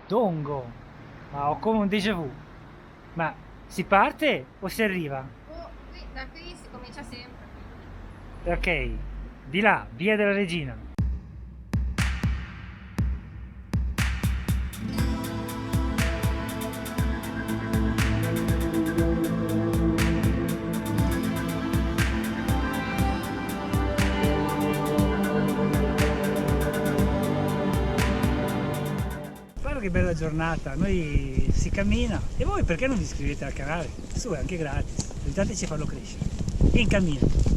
Dongo. Ma ho come un déjà vu. Ma si parte o si arriva? Oh, qui, da qui si comincia sempre. Ok, di là, via della Regina. Guarda che bella giornata, noi si cammina e voi perché non vi iscrivete al canale? Su, è anche gratis, aiutateci a farlo crescere. E in cammino.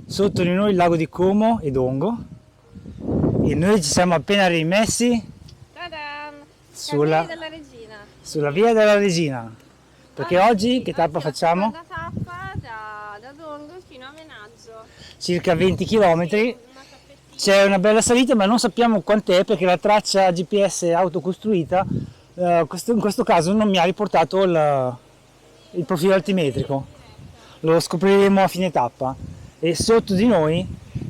Sotto di noi il lago di Como e Dongo e noi ci siamo appena rimessi Ta-da! sulla, Cammini della Regina. sulla via della Regina, perché oggi che tappa oggi la facciamo? seconda tappa da Dongo fino a Menaggio. Circa 20 km, Una tappettina. c'è una bella salita ma non sappiamo quant'è perché la traccia GPS autocostruita in questo caso non mi ha riportato il profilo altimetrico, lo scopriremo a fine tappa. E sotto di noi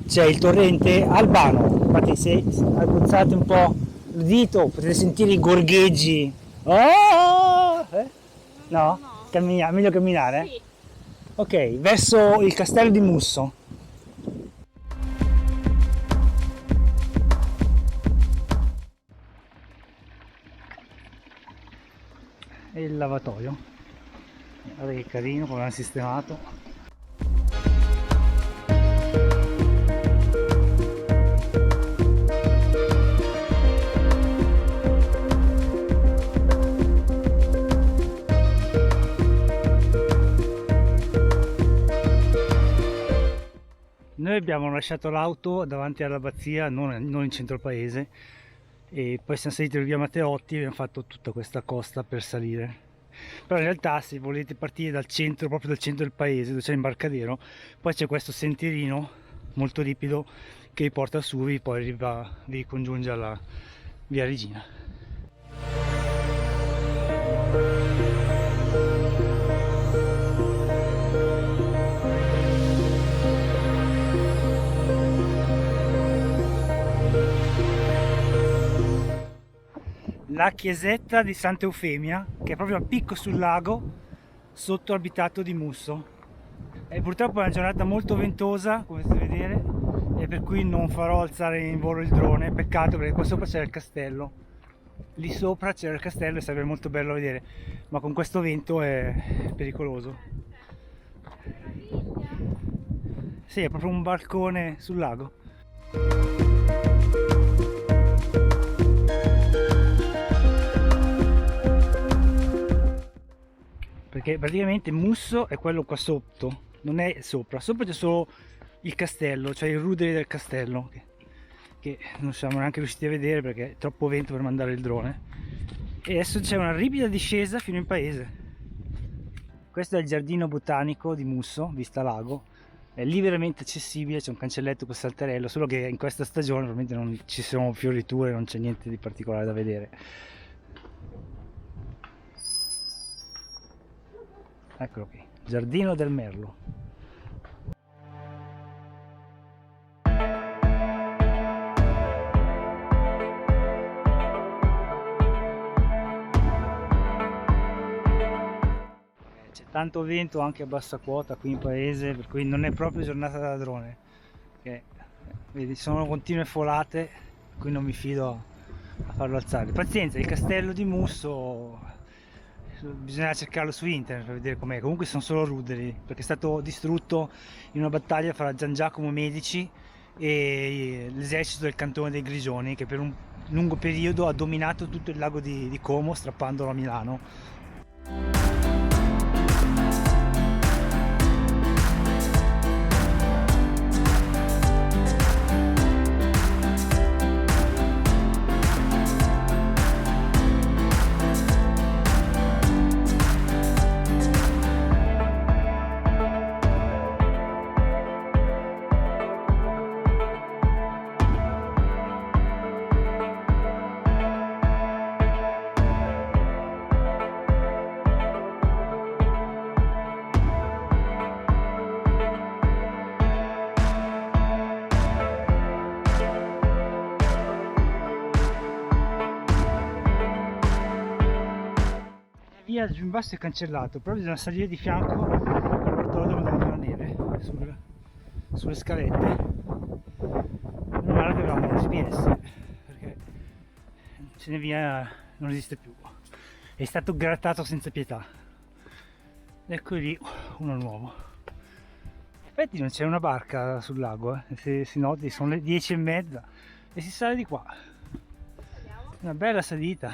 c'è il torrente Albano, infatti se alzate un po' il dito potete sentire i gorgheggi. Oh! No? Meglio camminare? Sì. Ok, verso il castello di Musso. E il lavatoio. Guarda che carino come l'hanno sistemato. Noi abbiamo lasciato l'auto davanti all'abbazia, non in centro al paese, e poi siamo saliti via Matteotti e abbiamo fatto tutta questa costa per salire. Però in realtà se volete partire dal centro, proprio dal centro del paese, dove c'è l'imbarcadero, poi c'è questo sentierino molto ripido che vi porta su, poi vi congiunge alla via Regina. La chiesetta di Santa Eufemia, che è proprio a picco sul lago, sotto l'abitato di Musso. E purtroppo è una giornata molto ventosa, come potete vedere, e per cui non farò alzare in volo il drone, peccato perché qua sopra c'era il castello. Lì sopra c'era il castello e sarebbe molto bello a vedere, ma con questo vento è pericoloso. Sì, è proprio un balcone sul lago. Perché praticamente Musso è quello qua sotto, non è sopra c'è solo il castello, cioè i ruderi del castello che non siamo neanche riusciti a vedere perché è troppo vento per mandare il drone. E adesso c'è una ripida discesa fino in paese. Questo è il giardino botanico di Musso, vista lago, è liberamente accessibile, c'è un cancelletto con salterello, solo che in questa stagione ovviamente non ci sono fioriture, non c'è niente di particolare da vedere. Eccolo qui, Giardino del Merlo. C'è tanto vento anche a bassa quota qui in paese, per cui non è proprio giornata da drone. Perché, vedi, sono continue folate, per cui non mi fido a farlo alzare. Pazienza, il castello di Musso bisogna cercarlo su internet per vedere com'è. Comunque sono solo ruderi perché è stato distrutto in una battaglia fra Gian Giacomo Medici e l'esercito del cantone dei Grigioni, che per un lungo periodo ha dominato tutto il lago di Como, strappandolo a Milano. viaggio giù in basso è cancellato, però bisogna salire di fianco all'ortodromo dove c'è la neve, sulle scalette. Non male che avevamo un GPS, perché ce ne via non esiste più. È stato grattato senza pietà. Ecco lì uno nuovo. In effetti non c'è una barca sul lago, se si noti sono le 10:30 e si sale di qua. Una bella salita.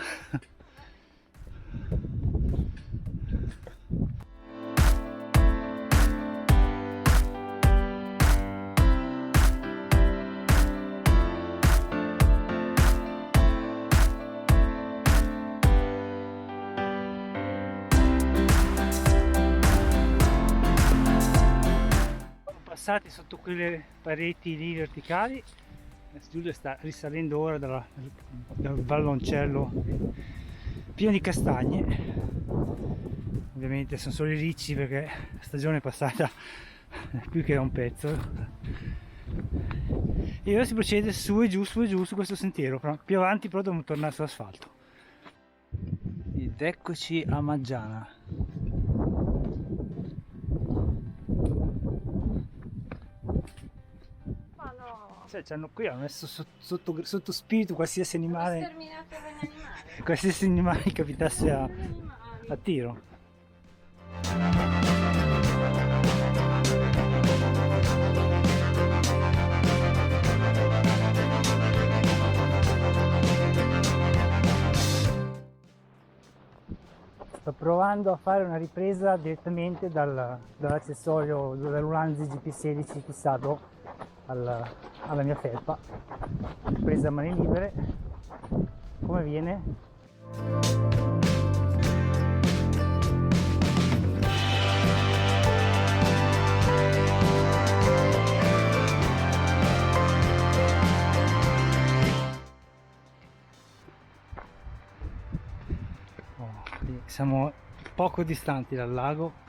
Passati sotto quelle pareti lì verticali, Giulia sta risalendo ora dal valloncello pieno di castagne. Ovviamente sono solo i ricci perché la stagione è passata più che da un pezzo, e ora si procede su e giù su questo sentiero. Più avanti però dobbiamo tornare sull'asfalto. Ed eccoci a Maggiana. Cioè, qui hanno messo sotto spirito qualsiasi animale. Sterminato per animale. Qualsiasi animale capitasse a tiro. Sto provando a fare una ripresa direttamente dall'accessorio, dall'Ulanzi GP16 fissato alla mia felpa, presa a mani libere. Come viene? Siamo poco distanti dal lago.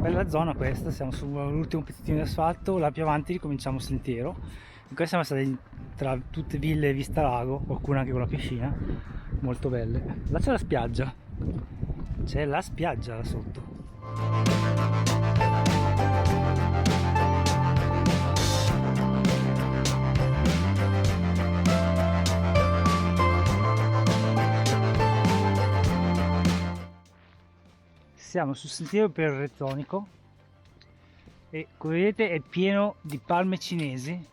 Bella zona questa, siamo sull'ultimo pezzettino di asfalto, là più avanti ricominciamo il sentiero. In qua siamo stati tra tutte ville vista lago, qualcuna anche con la piscina, molto belle. Là c'è la spiaggia là sotto. Siamo sul sentiero per il Rezzonico e come vedete è pieno di palme cinesi,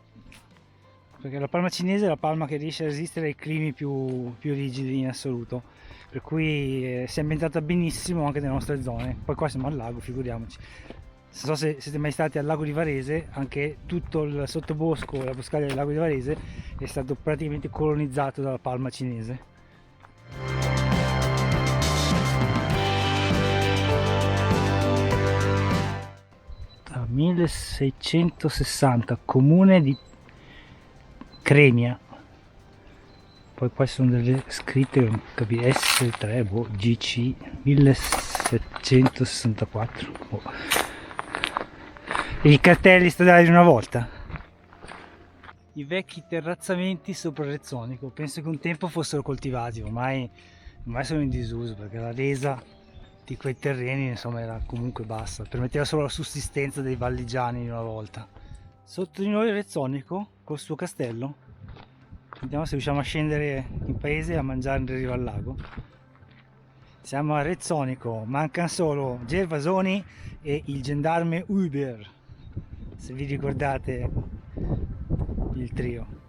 perché la palma cinese è la palma che riesce a resistere ai climi più rigidi in assoluto, per cui si è ambientata benissimo anche nelle nostre zone. Poi qua siamo al lago, figuriamoci. Non so se siete mai stati al lago di Varese, anche tutto il sottobosco, la boscaglia del lago di Varese è stato praticamente colonizzato dalla palma cinese. 1660, comune di Cremia. Poi qua sono delle scritte, non capisco, S3, GC 1764. E i cartelli stradali di una volta. I vecchi terrazzamenti sopra il Rezzonico, penso che un tempo fossero coltivati, ormai sono in disuso perché la resa di quei terreni insomma era comunque bassa, permetteva solo la sussistenza dei valligiani di una volta. Sotto di noi il Rezzonico col suo castello. Vediamo se riusciamo a scendere in paese e a mangiare in riva al lago. Siamo a Rezzonico, mancano solo Gervasoni e il gendarme Uber, se vi ricordate il trio.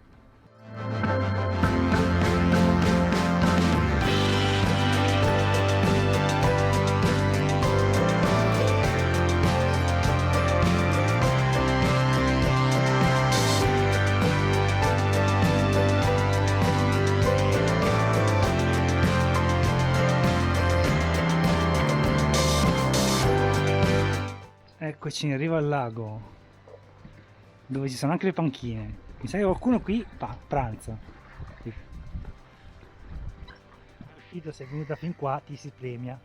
Eccoci in riva al lago, dove ci sono anche le panchine. Mi sa che qualcuno qui pranza. Sei venuta fin qua, ti si premia.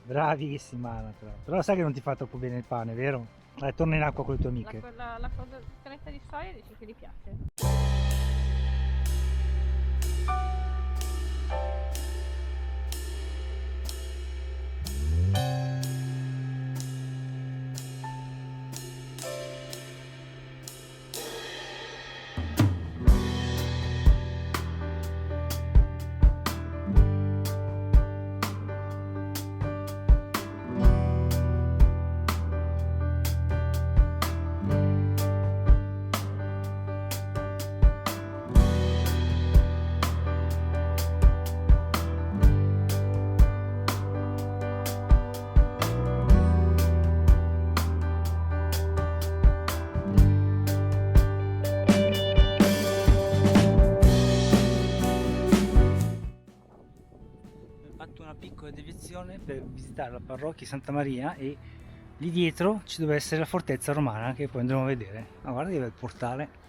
Bravissima Anatra. Però sai che non ti fa troppo bene il pane, vero? Dai, torna in acqua con le tue amiche. La scaletta di soia dice che gli piace. Fatto una piccola deviazione per visitare la parrocchia Santa Maria e lì dietro ci deve essere la fortezza romana che poi andremo a vedere. Ma guarda che bel portale.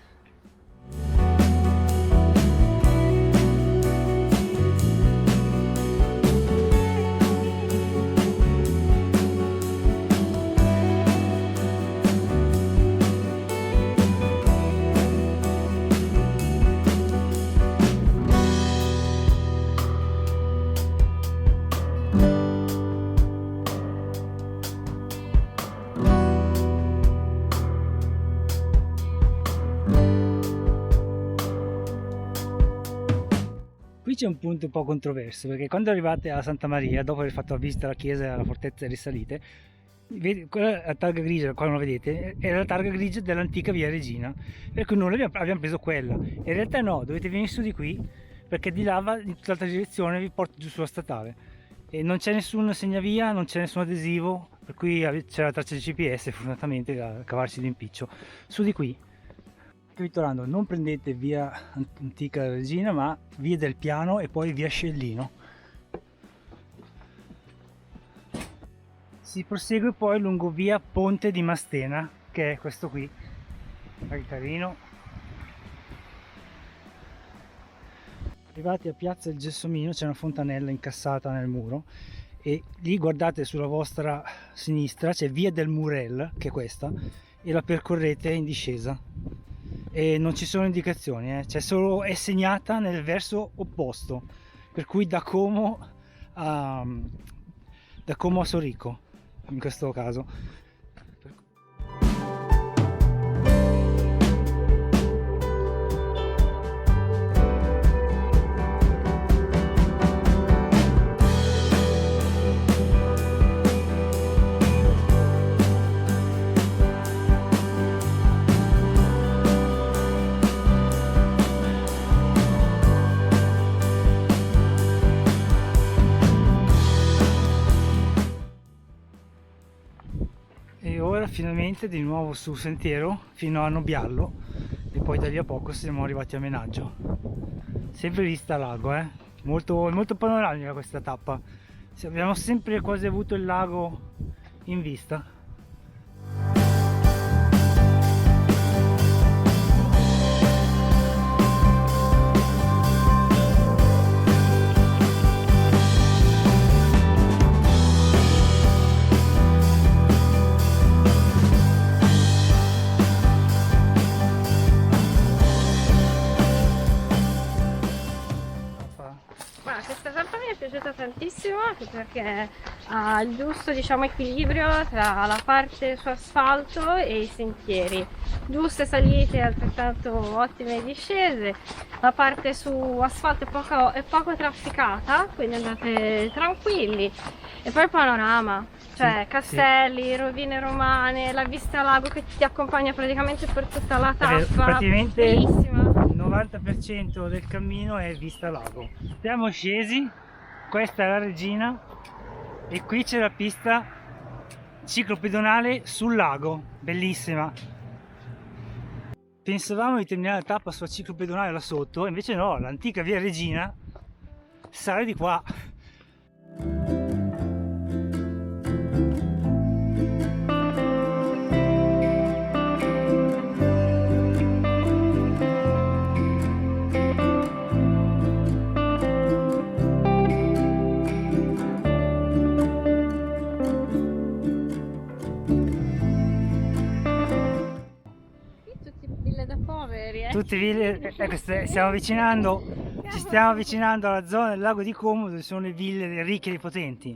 Qui c'è un punto un po' controverso, perché quando arrivate a Santa Maria, dopo aver fatto la visita alla chiesa e alla fortezza e risalite, quella la targa grigia, qua non la vedete, è la targa grigia dell'antica via Regina, per cui noi abbiamo preso quella. In realtà no, dovete venire su di qui, perché di là in tutt'altra direzione vi porta giù sulla statale. E non c'è nessun segnavia, non c'è nessun adesivo, per cui c'è la traccia GPS fortunatamente da cavarci d'impiccio. Su di qui. Capitolando, non prendete via Antica Regina ma via del Piano e poi via Scellino. Si prosegue poi lungo via Ponte di Mastena, che è questo qui. Che carino. Arrivati a Piazza del Gelsomino c'è una fontanella incassata nel muro e lì guardate sulla vostra sinistra c'è via del Murel, che è questa, e la percorrete in discesa. E non ci sono indicazioni, è segnata nel verso opposto, per cui da Como a Sorico in questo caso. E ora finalmente di nuovo sul sentiero fino a Nobiallo e poi da lì a poco siamo arrivati a Menaggio. Sempre vista lago, molto panoramica questa tappa. Abbiamo sempre quasi avuto il lago in vista. Questa tappa mi è piaciuta tantissimo anche perché ha il giusto, diciamo, equilibrio tra la parte su asfalto e i sentieri, giuste salite altrettanto ottime discese, la parte su asfalto è poco trafficata, quindi andate tranquilli, e poi il panorama, cioè Sì, castelli, sì. rovine romane, la vista al lago che ti accompagna praticamente per tutta la tappa, Praticamente bellissima. il 90% del cammino è vista lago. Siamo scesi, questa è la Regina e qui c'è la pista ciclopedonale sul lago, bellissima. Pensavamo di terminare la tappa sulla ciclopedonale là sotto, invece no, l'antica via Regina sale di qua. Tutti ville da poveri, Tutti stiamo avvicinando Ci stiamo avvicinando alla zona del lago di Como dove sono le ville ricche e potenti.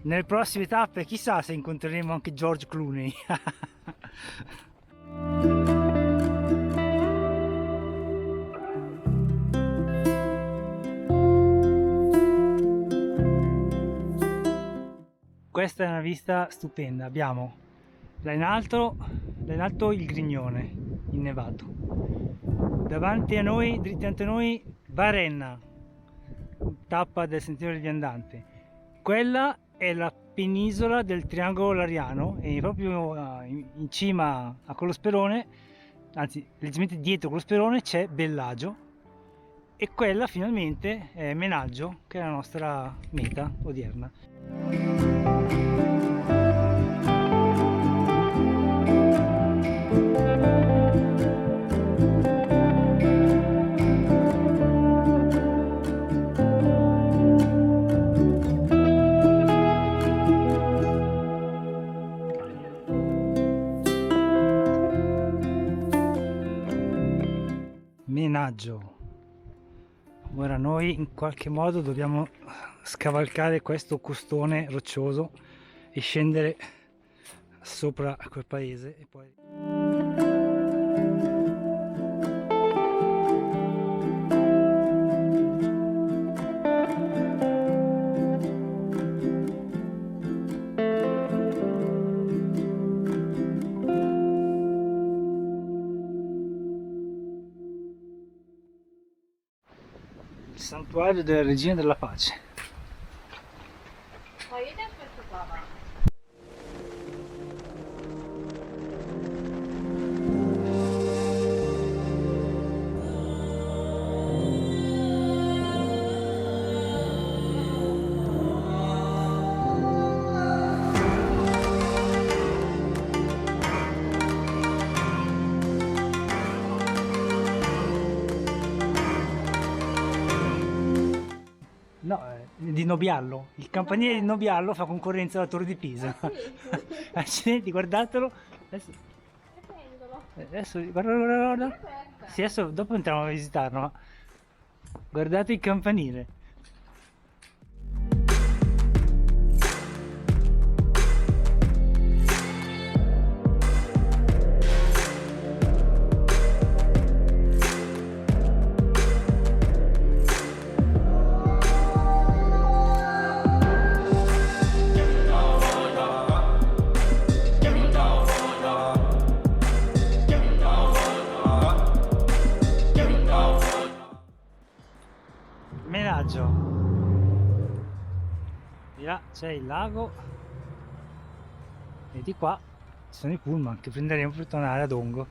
Nelle prossime tappe chissà se incontreremo anche George Clooney. Questa è una vista stupenda, abbiamo là in alto il Grignone innevato, davanti a noi, dritti ante noi, Varenna, tappa del Sentiero del Viandante. Quella è la penisola del Triangolo Lariano e proprio in cima a quello sperone, anzi leggermente dietro quello sperone, c'è Bellagio e quella finalmente è Menaggio, che è la nostra meta odierna. Menaggio. Ora noi in qualche modo dobbiamo scavalcare questo costone roccioso e scendere sopra quel paese e poi il santuario della Regina della Pace. Ma io ti aspetto qua, va. No, di Nobiallo. Il campanile di Nobiallo fa concorrenza alla Torre di Pisa. Accidenti, guardatelo. Adesso, Prendilo. guarda, guarda, guarda. Aspetta. Sì, adesso dopo entriamo a visitarlo, ma guardate il campanile. Menaggio. Di là c'è il lago e di qua ci sono i pullman che prenderemo per tornare ad Ongo.